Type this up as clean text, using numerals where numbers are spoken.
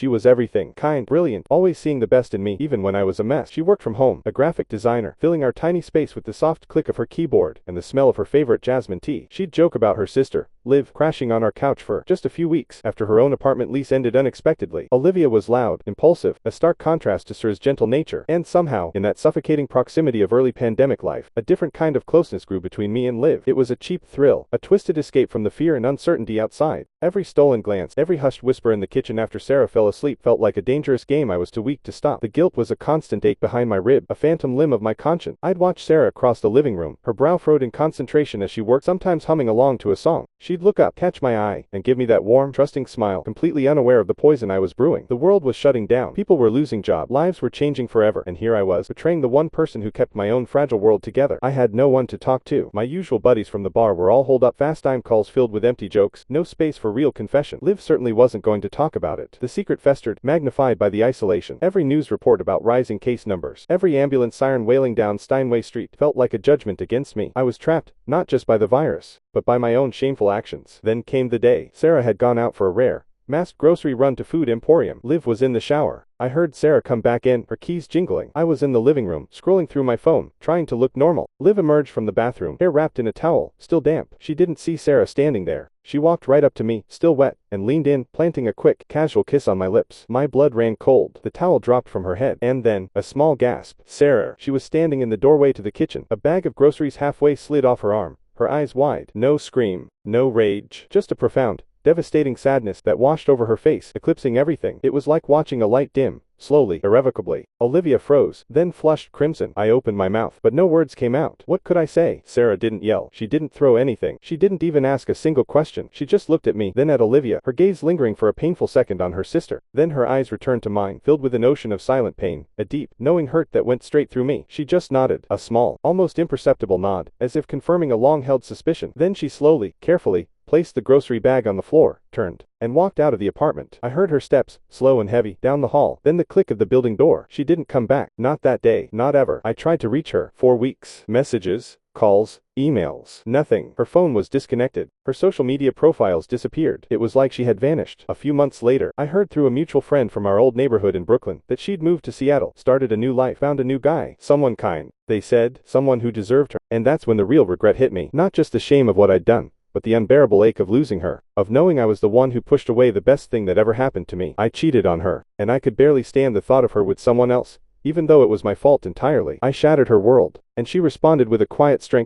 She was everything. Kind, brilliant, always seeing the best in me, even when I was a mess. She worked from home, a graphic designer, filling our tiny space with the soft click of her keyboard and the smell of her favorite jasmine tea. She'd joke about her sister, Liv, crashing on our couch for just a few weeks after her own apartment lease ended unexpectedly. Olivia was loud, impulsive, a stark contrast to Sir's gentle nature, and somehow, in that suffocating proximity of early pandemic life, a different kind of closeness grew between me and Liv. It was a cheap thrill, a twisted escape from the fear and uncertainty outside. Every stolen glance, every hushed whisper in the kitchen after Sarah fell asleep felt like a dangerous game I was too weak to stop. The guilt was a constant ache behind my rib, a phantom limb of my conscience. I'd watch Sarah across the living room, her brow furrowed in concentration as she worked, sometimes humming along to a song. She'd look up, catch my eye, and give me that warm, trusting smile, completely unaware of the poison I was brewing. The world was shutting down. People were losing jobs. Lives were changing forever. And here I was, betraying the one person who kept my own fragile world together. I had no one to talk to. My usual buddies from the bar were all holed up, fast-time calls filled with empty jokes, no space for real confession. Liv certainly wasn't going to talk about it. The secret festered, magnified by the isolation. Every news report about rising case numbers, every ambulance siren wailing down Steinway Street felt like a judgment against me. I was trapped, not just by the virus, but by my own shameful actions. Then came the day. Sarah had gone out for a rare, masked grocery run to Food Emporium. Liv was in the shower. I heard Sarah come back in, her keys jingling. I was in the living room, scrolling through my phone, trying to look normal. Liv emerged from the bathroom, hair wrapped in a towel, still damp. She didn't see Sarah standing there. She walked right up to me, still wet, and leaned in, planting a quick, casual kiss on my lips. My blood ran cold. The towel dropped from her head, and then, a small gasp. Sarah. She was standing in the doorway to the kitchen, a bag of groceries halfway slid off her arm, her eyes wide. No scream, no rage, just a profound, devastating sadness that washed over her face, eclipsing everything. It was like watching a light dim, slowly, irrevocably. Olivia froze, then flushed crimson. I opened my mouth, but no words came out. What could I say? Sarah didn't yell. She didn't throw anything. She didn't even ask a single question. She just looked at me, then at Olivia, her gaze lingering for a painful second on her sister. Then her eyes returned to mine, filled with an ocean of silent pain, a deep, knowing hurt that went straight through me. She just nodded, a small, almost imperceptible nod, as if confirming a long-held suspicion. Then she slowly, carefully, placed the grocery bag on the floor, turned, and walked out of the apartment. I heard her steps, slow and heavy, down the hall, then the click of the building door. She didn't come back. Not that day. Not ever. I tried to reach her. For weeks. Messages, calls, emails. Nothing. Her phone was disconnected. Her social media profiles disappeared. It was like she had vanished. A few months later, I heard through a mutual friend from our old neighborhood in Brooklyn that she'd moved to Seattle, started a new life, found a new guy. Someone kind, they said, someone who deserved her. And that's when the real regret hit me. Not just the shame of what I'd done, but the unbearable ache of losing her, of knowing I was the one who pushed away the best thing that ever happened to me. I cheated on her, and I could barely stand the thought of her with someone else, even though it was my fault entirely. I shattered her world, and she responded with a quiet strength